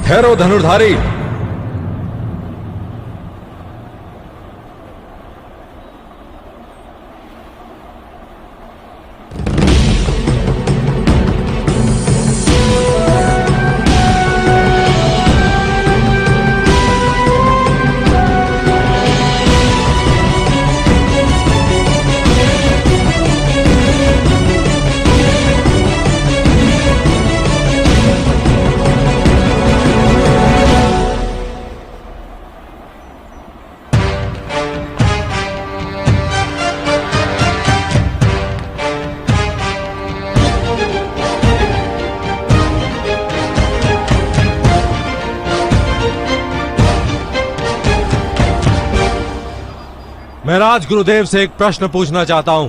ठहरो धनुर्धारी। मैं राज गुरुदेव से एक प्रश्न पूछना चाहता हूं।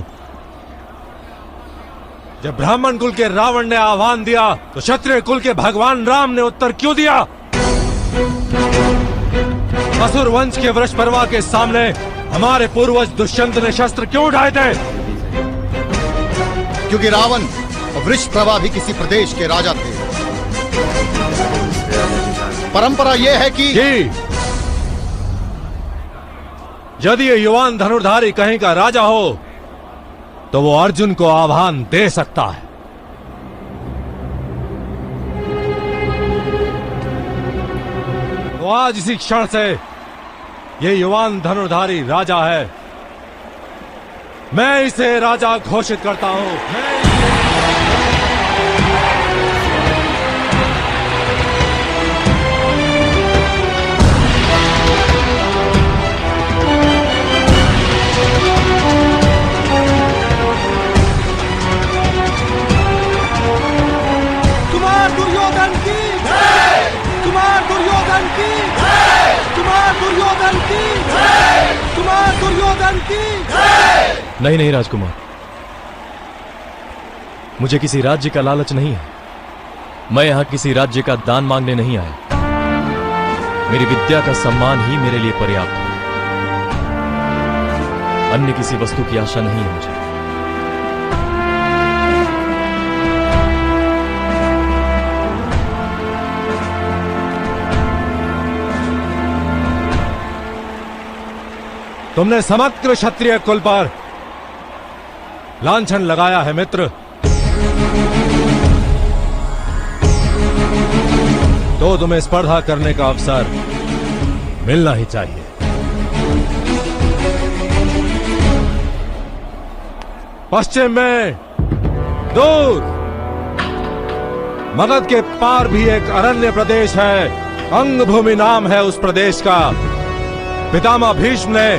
जब ब्राह्मण कुल के रावण ने आह्वान दिया तो क्षत्रिय कुल के भगवान राम ने उत्तर क्यों दिया? असुर वंश के वृषपर्वा के सामने हमारे पूर्वज दुष्यंत ने शस्त्र क्यों उठाए थे? क्योंकि रावण और वृषपर्वा भी किसी प्रदेश के राजा थे। परंपरा यह है कि यदि ये युवान धनुर्धारी कहीं का राजा हो तो वो अर्जुन को आह्वान दे सकता है। तो आज इसी क्षण से ये युवान धनुर्धारी राजा है। मैं इसे राजा घोषित करता हूं। नहीं नहीं राजकुमार, मुझे किसी राज्य का लालच नहीं है। मैं यहां किसी राज्य का दान मांगने नहीं आया। मेरी विद्या का सम्मान ही मेरे लिए पर्याप्त है। अन्य किसी वस्तु की आशा नहीं है मुझे। तुमने समग्र क्षत्रिय कुल पर लांछन लगाया है मित्र, तो तुम्हें स्पर्धा करने का अवसर मिलना ही चाहिए। पश्चिम में दूर मगध के पार भी एक अरण्य प्रदेश है। अंगभूमि नाम है उस प्रदेश का। पितामह भीष्म ने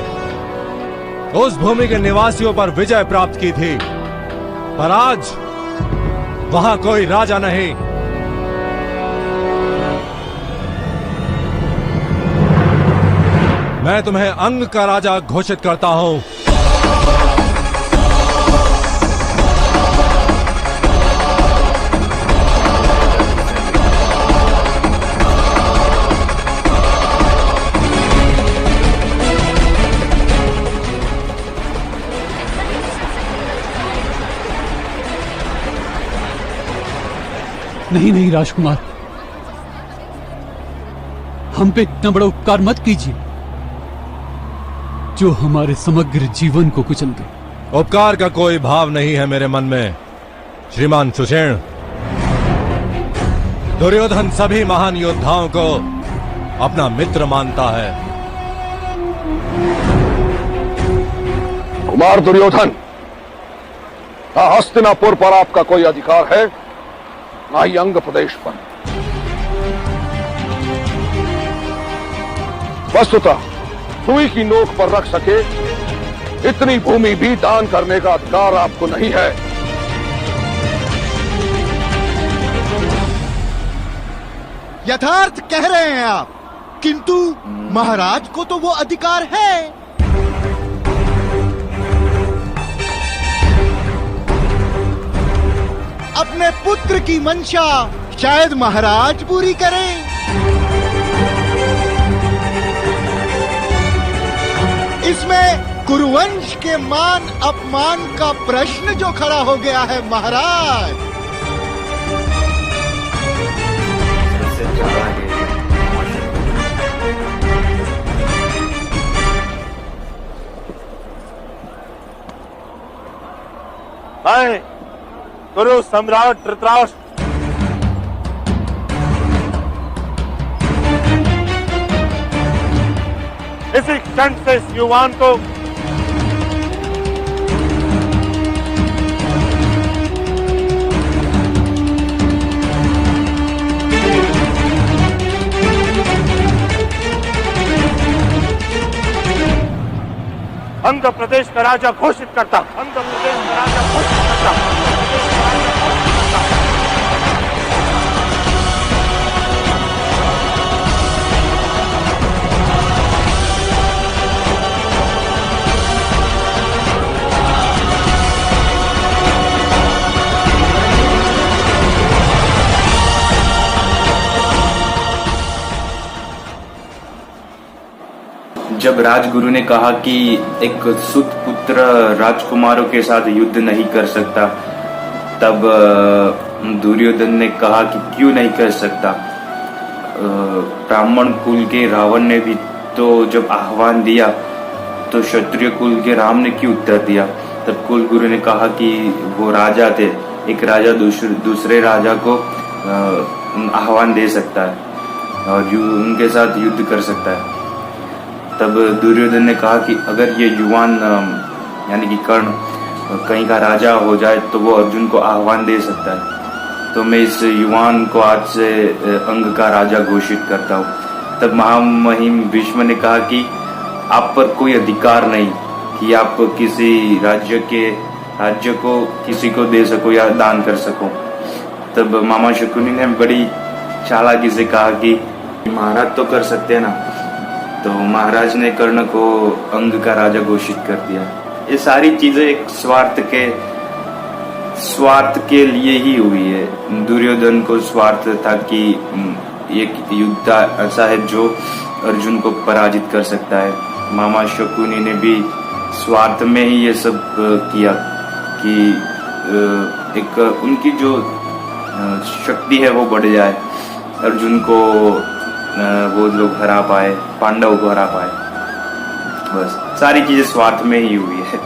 उस भूमि के निवासियों पर विजय प्राप्त की थी, पर आज वहां कोई राजा नहीं। मैं तुम्हें अंग का राजा घोषित करता हूं। नहीं नहीं राजकुमार, हम पे इतना बड़ा उपकार मत कीजिए जो हमारे समग्र जीवन को कुचल दे। उपकार का कोई भाव नहीं है मेरे मन में श्रीमान सुषेण। दुर्योधन सभी महान योद्धाओं को अपना मित्र मानता है। कुमार दुर्योधन, ना हस्तिनापुर पर आपका कोई अधिकार है, ना ही अंग प्रदेश पर। वस्तुतः सुई की नोक पर रख सके इतनी भूमि भी दान करने का अधिकार आपको नहीं है। यथार्थ कह रहे हैं आप, किंतु महाराज को तो वो अधिकार है। अपने पुत्र की मंशा शायद महाराज पूरी करें। इसमें कुरुवंश के मान अपमान का प्रश्न जो खड़ा हो गया है महाराज। मैं गुरु सम्राट धृतराष्ट्र इसी क्षण से इस युवान को अंग प्रदेश का राजा घोषित करता। अंग प्रदेश का राजा घोषित करता। जब राजगुरु ने कहा कि एक सुत पुत्र राजकुमारों के साथ युद्ध नहीं कर सकता, तब दुर्योधन ने कहा कि क्यों नहीं कर सकता। ब्राह्मण कुल के रावण ने भी तो जब आह्वान दिया तो क्षत्रिय कुल के राम ने क्यों उत्तर दिया। तब कुल गुरु ने कहा कि वो राजा थे, एक राजा दूसरे राजा को आह्वान दे सकता है और उनके साथ युद्ध कर सकता है। तब दुर्योधन ने कहा कि अगर ये युवान यानी कि कर्ण कहीं का राजा हो जाए तो वो अर्जुन को आह्वान दे सकता है, तो मैं इस युवान को आज से अंग का राजा घोषित करता हूँ। तब महामहिम भीष्म ने कहा कि आप पर कोई अधिकार नहीं कि आप किसी राज्य को किसी को दे सको या दान कर सको। तब मामा शकुनी ने बड़ी चालाकी से कहा कि महाराज तो कर सकते हैं ना। तो महाराज ने कर्ण को अंग का राजा घोषित कर दिया। ये सारी चीजें एक स्वार्थ के लिए ही हुई है। दुर्योधन को स्वार्थ था कि एक युद्ध ऐसा है जो अर्जुन को पराजित कर सकता है। मामा शकुनी ने भी स्वार्थ में ही ये सब किया कि एक उनकी जो शक्ति है वो बढ़ जाए, अर्जुन को वो लोग हरा पाए, पांडव को हरा पाए। बस सारी चीजें स्वार्थ में ही हुई है।